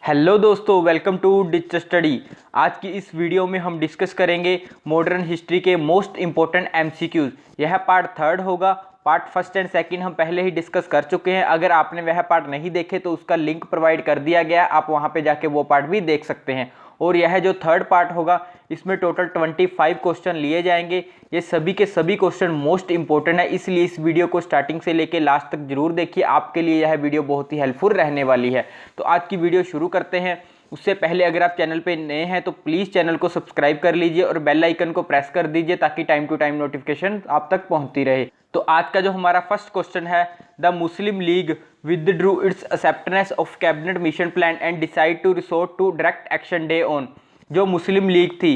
Hello दोस्तों, welcome to digital study. आज की इस वीडियो में हम डिस्कस करेंगे मॉडर्न हिस्ट्री के मोस्ट इंपॉर्टेंट एमसीक्यूज। यह पार्ट थर्ड होगा। पार्ट फर्स्ट एंड सेकंड हम पहले ही डिस्कस कर चुके हैं। अगर आपने वह पार्ट नहीं देखे तो उसका लिंक प्रोवाइड कर दिया गया है, आप वहां पे जाके वो पार्ट भी देख सकते हैं। और यह जो थर्ड पार्ट होगा इसमें टोटल 25 क्वेश्चन लिए जाएंगे। ये सभी के सभी क्वेश्चन मोस्ट इंपॉर्टेंट है, इसलिए इस वीडियो को स्टार्टिंग से लेके लास्ट तक जरूर देखिए। आपके लिए यह वीडियो बहुत ही हेल्पफुल रहने वाली है। तो आज की वीडियो शुरू करते हैं। उससे पहले अगर आप चैनल पे नए हैं तो प्लीज़ चैनल को सब्सक्राइब कर लीजिए और बेल आइकन को प्रेस कर दीजिए ताकि टाइम टू टाइम नोटिफिकेशन आप तक पहुंचती रहे। तो आज का जो हमारा फर्स्ट क्वेश्चन है, the Muslim league withdrew its acceptance of cabinet mission plan and decide to resort to direct action day on। जो मुस्लिम लीग थी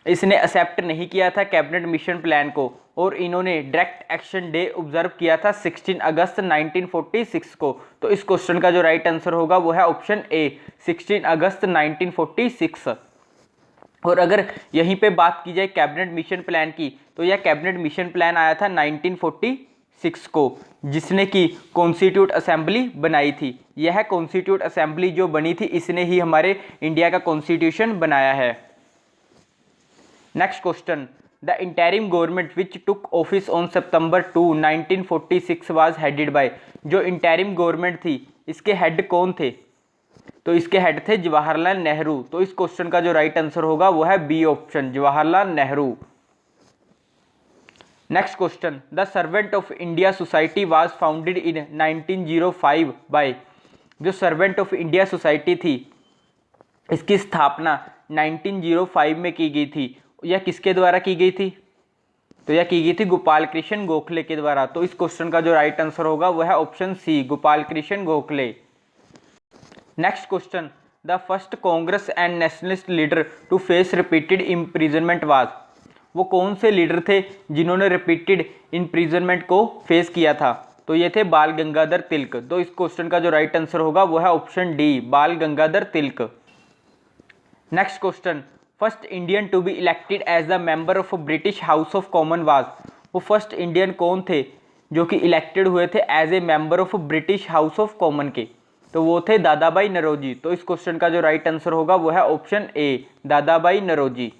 इसने एक्सेप्ट नहीं किया था कैबिनेट मिशन प्लान को और इन्होंने डायरेक्ट एक्शन डे ऑब्जर्व किया था 16 अगस्त 1946 को। तो इस क्वेश्चन का जो राइट आंसर होगा वो है ऑप्शन ए, 16 अगस्त 1946। और अगर यहीं पे बात की जाए कैबिनेट मिशन प्लान की तो यह कैबिनेट मिशन प्लान आया था 1946 को, जिसने की कॉन्स्टिट्यूट असेंबली बनाई थी। यह कॉन्स्टिट्यूट असेंबली जो बनी थी इसने ही हमारे इंडिया का कॉन्स्टिट्यूशन बनाया है। Next question, the interim government which took office on September 2 1946 was headed by. जो इंटरिम गवर्नमेंट थी इसके हेड कौन थे? तो इसके हेड थे जवाहरलाल नेहरू। तो इस क्वेश्चन का जो राइट आंसर होगा वो है B option, Jawaharlal Nehru. Next question, the servant of India society was founded in 1905 by. जो सर्वेंट ऑफ इंडिया सोसाइटी थी इसकी स्थापना 1905 में की गई थी। यह किसके द्वारा की गई थी? तो यह की गई थी गोपाल कृष्ण गोखले के द्वारा। तो इस क्वेश्चन का जो राइट आंसर होगा वह है option C, Gopal Krishna Gokhale. Next question, the first Congress and nationalist leader to face repeated imprisonment was. वो कौन से लीडर थे जिन्होंने रिपीटेड इम्प्रिजनमेंट को फेस किया था? तो ये थे बाल गंगाधर तिलक। तो इस क्वेश्चन का जो राइट आंसर होगा वो है option D, Bal Gangadhar Tilak. Next question, first Indian to be elected as the member of British House of Common was. वो फर्स्ट इंडियन कौन थे जो कि इलेक्टेड हुए थे as a member of British House of Common के? तो वो थे दादाभाई नौरोजी। तो इस क्वेश्चन का जो राइट आंसर होगा वो है ऑप्शन ए, दादाभाई नौरोजी।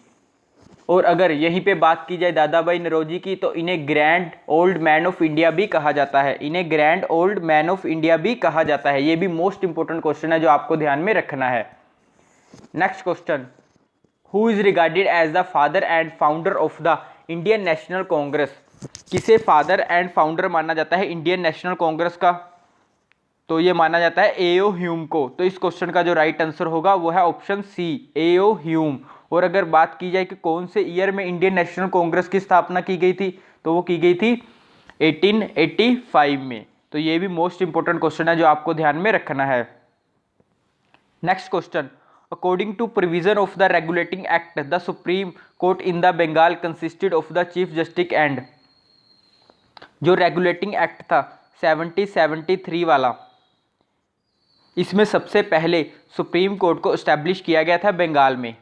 और अगर यहीं पे बात की जाए दादाभाई नौरोजी की तो इन्हें grand old man of India भी कहा जाता है। इन्हें grand old man of India भी कहा जाता है। ये भी मोस्ट इंपोर्टेंट क्वेश्चन है जो आपको ध्यान में रखना है। Next question, who is regarded as the father and founder of the Indian national Congress. किसे फादर एंड फाउंडर माना जाता है इंडियन नेशनल कांग्रेस का? तो ये माना जाता है एओ ह्यूम को। तो इस क्वेश्चन का जो राइट आंसर होगा वो है ऑप्शन सी, एओ ह्यूम। और अगर बात की जाए कि कौन से ईयर में इंडियन नेशनल कांग्रेस की स्थापना की गई थी तो वो की गई थी 1885 में। तो ये भी मोस्ट इंपोर्टेंट क्वेश्चन है जो आपको ध्यान में रखना है। Next question, according to provision of the regulating act the supreme court in the Bengal consisted of the chief justice and. जो रेगुलेटिंग एक्ट था 1773 वाला, इसमें सबसे पहले सुप्रीम कोर्ट को एस्टैब्लिश किया गया था बंगाल में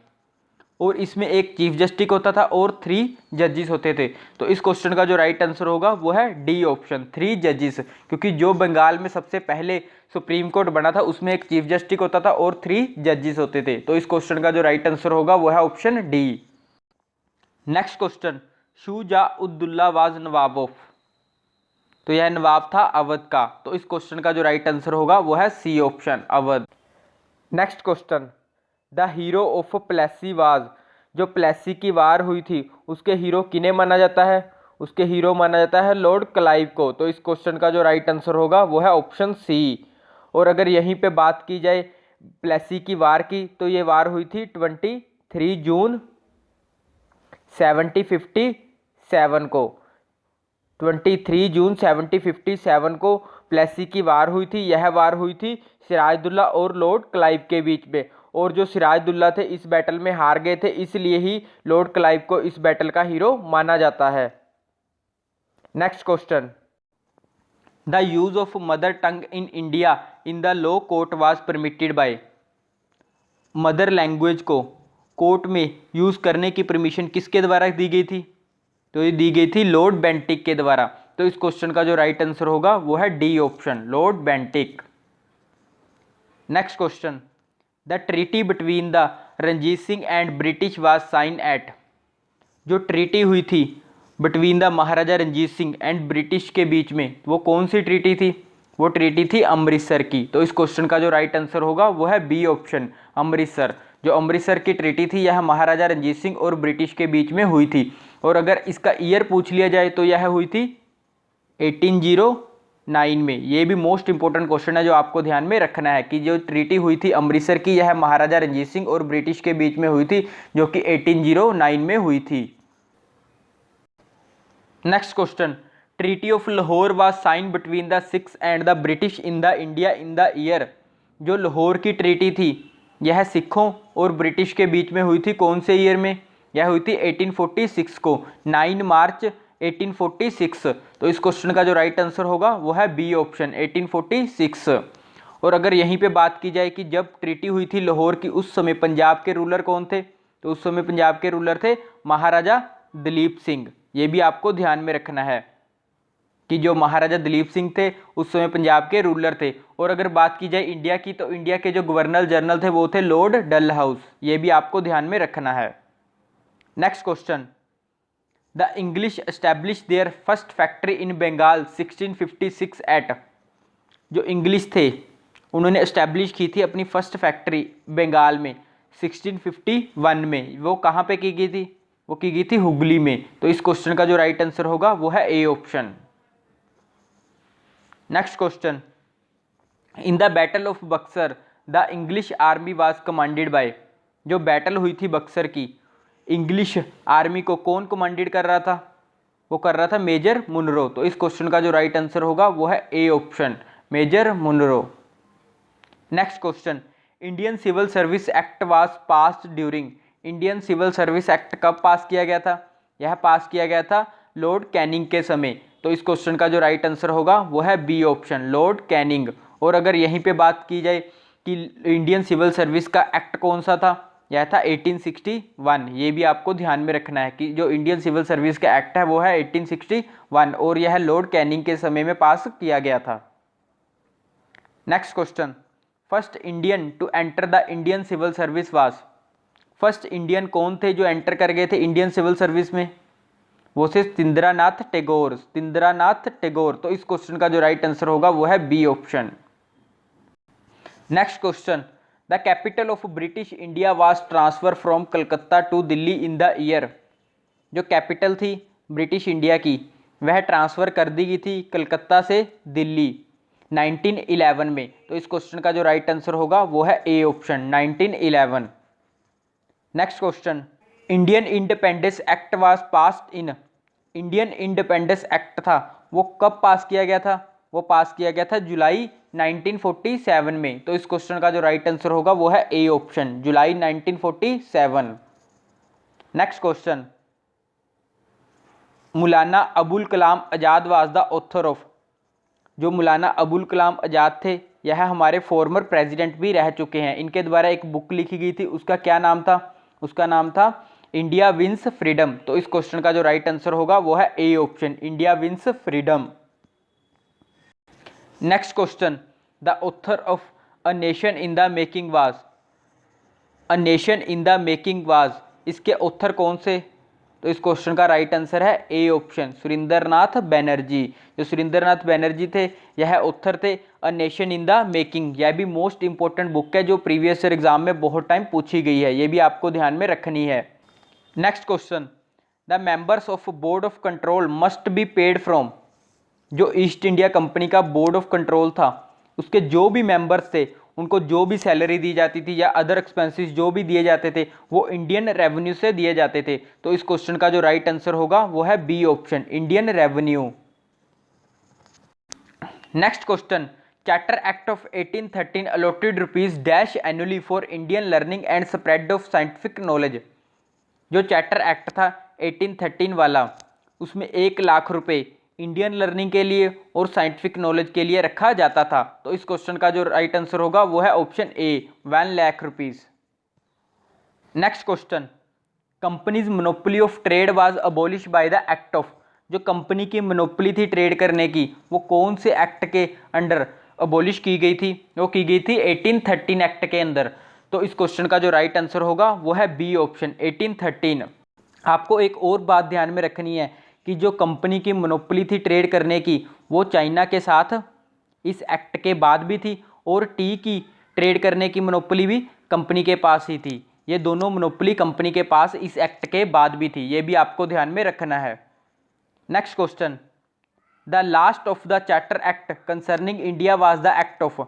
और इसमें एक चीफ जस्टिस होता था और 3 जजेस होते थे। तो इस क्वेश्चन का जो राइट आंसर होगा वो है डी ऑप्शन, 3 जजेस। क्योंकि जो बंगाल में सबसे पहले सुप्रीम कोर्ट बना था उसमें एक चीफ जस्टिस होता था और 3 जजेस होते थे। तो इस क्वेश्चन का जो राइट आंसर होगा वो है option D. Next question, Shuja-ud-Daula was nawab of. तो यह नवाब था अवध का। तो इस क्वेश्चन का जो राइट आंसर होगा वो है C option, Awadh. Next question, the hero of Plassey was. जो प्लेसी की वार हुई थी उसके हीरो किन्हें माना जाता है? उसके हीरो माना जाता है लॉर्ड क्लाइव को। तो इस क्वेश्चन का जो राइट आंसर होगा वो है ऑप्शन सी। और अगर यहीं पे बात की जाए प्लेसी की वार की तो ये वार हुई थी 23 जून 1757 को। 23 जून 1757 को प्लेसी की वार हुई थी। यह वार हुई थी सिराजुद्दौला और लॉर्ड क्लाइव के बीच में। और जो सिराजुद्दौला थे इस बैटल में हार गए थे, इसलिए ही लॉर्ड क्लाइव को इस बैटल का हीरो माना जाता है। Next question, the use of mother tongue in India in the law court was permitted by. Mother language को कोर्ट में यूज करने की परमिशन किसके द्वारा दी गई थी? तो ये दी गई थी लॉर्ड बेंटिक के द्वारा। तो इस क्वेश्चन का जो राइट आंसर होगा वो है D option, Lord Bentinck. Next question, the treaty between the Ranjit Singh and British was sign at. जो ट्रीटी हुई थी between the Maharaja Ranjit Singh and British के बीच में, वो कौन सी ट्रीटी थी? वो ट्रीटी थी अमृतसर की। तो इस क्वेश्चन का जो राइट आंसर होगा वो है बी ऑप्शन, अमृतसर। जो अमृतसर की ट्रीटी थी यह महाराजा रंजीत सिंह और ब्रिटिश के बीच में हुई थी। और अगर इसका ईयर पूछ लिया जाए तो यह हुई थी 1809 में। ये भी मोस्ट इंपॉर्टेंट क्वेश्चन है जो आपको ध्यान में रखना है कि जो ट्रीटी हुई थी अमृतसर की यह महाराजा रंजीत सिंह और ब्रिटिश के बीच में हुई थी, जो कि 1809 में हुई थी। Next question, treaty of Lahore was sign between the Sikhs and the British in the India in the year. जो लाहौर की ट्रीटी थी यह सिखों और ब्रिटिश के बीच में हुई थी, कौन से ईयर में? यह हुई थी 1846 को, 9 मार्च 1846। तो इस क्वेश्चन का जो राइट आंसर होगा वो है बी ऑप्शन, 1846। और अगर यहीं पे बात की जाए कि जब ट्रीटी हुई थी लाहौर की, उस समय पंजाब के रूलर कौन थे? तो उस समय पंजाब के रूलर थे महाराजा दलीप सिंह। ये भी आपको ध्यान में रखना है कि जो महाराजा दलीप सिंह थे उस समय पंजाब के रूलर थे। और अगर बात की जाए इंडिया की, तो इंडिया के जो गवर्नर जनरल थे वो थे लॉर्ड डलहाउस। ये भी आपको ध्यान में रखना है। Next question, the English establish their first factory in Bengal 1656 at. जो इंग्लिश थे उन्होंने एस्टैब्लिश की थी अपनी फर्स्ट फैक्ट्री बंगाल में 1651 में। वो कहाँ पे की गई थी? वो की गई थी हुगली में। तो इस क्वेश्चन का जो राइट आंसर होगा वो है A option. Next question, in the battle of Buxar the English army was commanded by. जो बैटल हुई थी बक्सर की, इंग्लिश आर्मी को कौन कमांडेड कर रहा था? वो कर रहा था मेजर मुनरो। तो इस क्वेश्चन का जो राइट आंसर होगा वो है A option, major Munro. Next question, Indian civil service act was passed during. Indian civil service act कब पास किया गया था? यह पास किया गया था लॉर्ड कैनिंग के समय। तो इस क्वेश्चन का जो राइट आंसर होगा वो है बी ऑप्शन, लॉर्ड कैनिंग। और अगर यहीं पे बात की जाए कि इंडियन सिविल सर्विस का एक्ट कौन सा था, यह था 1861। ये भी आपको ध्यान में रखना है कि जो इंडियन सिविल सर्विस का एक्ट है वो है 1861 और यह लॉर्ड कैनिंग के समय में पास किया गया था। Next question, first Indian to enter the Indian civil service was. First Indian कौन थे जो एंटर कर गए थे इंडियन सिविल सर्विस में? वो थे सतिंद्रनाथ टैगोर, सतिंद्रनाथ टैगोर। तो इस क्वेश्चन का जो राइट आंसर होगा वो है B option. Next question, the capital of British India was transfer from Calcutta to Delhi in the year. जो कैपिटल थी ब्रिटिश इंडिया की वह ट्रांसफर कर दी गई थी कलकत्ता से दिल्ली 1911 में। तो इस क्वेश्चन का जो राइट आंसर होगा वो है A option, 1911। Next question, Indian independence act was passed in. Indian independence act था वो कब पास किया गया था? वो पास किया गया था जुलाई 1947 में। तो इस क्वेश्चन का जो राइट आंसर होगा वो है A option, July 1947। Next question, Maulana Abul Kalam Azad was the author of. जो मौलाना अबुल कलाम आज़ाद थे यह हमारे फॉर्मर प्रेसिडेंट भी रह चुके हैं। इनके द्वारा एक बुक लिखी गई थी, उसका क्या नाम था? उसका नाम था इंडिया विंस फ्रीडम। तो इस क्वेश्चन का जो राइट आंसर होगा वो है A option, India wins freedom. Next question, the author of a nation in the making was. A nation in the making was, इसके ऑथर कौन से? तो इस क्वेश्चन का राइट आंसर है ए ऑप्शन, सुरेंद्रनाथ बैनर्जी। जो सुरेंद्रनाथ बैनर्जी थे यह ऑथर थे अ नेशन इन द मेकिंग। यह भी मोस्ट इंपॉर्टेंट बुक है जो प्रीवियस ईयर एग्जाम में बहुत टाइम पूछी गई है, ये भी आपको ध्यान में रखनी है। Next question, the members of board of control must be paid from. जो ईस्ट इंडिया कंपनी का बोर्ड ऑफ कंट्रोल था उसके जो भी मेंबर्स थे उनको जो भी सैलरी दी जाती थी या अदर एक्सपेंसेस जो भी दिए जाते थे वो इंडियन रेवेन्यू से दिए जाते थे। तो इस क्वेश्चन का जो राइट आंसर होगा वो है B option, Indian revenue. Next question, charter act of 1813 allotted rupees dash annually for Indian learning and spread of scientific knowledge. जो चार्टर एक्ट था 1813 वाला उसमें 1 लाख रुपए इंडियन लर्निंग के लिए और साइंटिफिक नॉलेज के लिए रखा जाता था। तो इस क्वेश्चन का जो राइट आंसर होगा वो है option A, 1 lakh rupees. Next question, companies monopoly of trade was abolish bye the act of. जो कंपनी की मोनोपोली थी ट्रेड करने की वो कौन से एक्ट के अंडर अबॉलिश की गई थी? वो की गई थी 1813 एक्ट के अंदर। तो इस क्वेश्चन का जो राइट आंसर होगा वो है बी ऑप्शन 1813। आपको एक और बात ध्यान में रखनी है कि जो कंपनी की मोनोपोली थी ट्रेड करने की, वो चाइना के साथ इस एक्ट के बाद भी थी, और टी की ट्रेड करने की मोनोपोली भी कंपनी के पास ही थी। ये दोनों मोनोपोली कंपनी के पास इस एक्ट के बाद भी थी, ये भी आपको ध्यान में रखना है। Next question, the last of the charter act concerning India was the act of.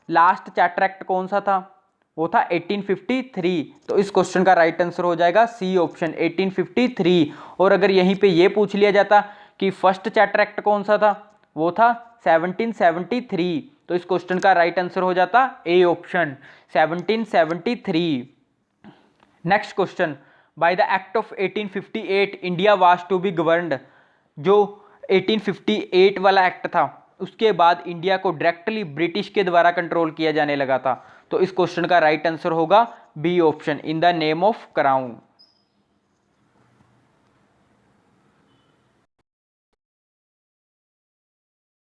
Last charter act कौन सा था? वो था 1853। तो इस क्वेश्चन का राइट आंसर हो जाएगा सी ऑप्शन 1853। और अगर यहीं पे ये पूछ लिया जाता कि फर्स्ट चार्टर एक्ट कौन सा था, वो था 1773। तो इस क्वेश्चन का राइट आंसर हो जाता A option 1773। Next question, by the act of 1858 India was to be governed. जो 1858 वाला एक्ट था उसके बाद इंडिया को डायरेक्टली ब्रिटिश के द्वारा कंट्रोल किया जाने लगा था। तो इस क्वेश्चन का राइट आंसर होगा B option in the name of crown.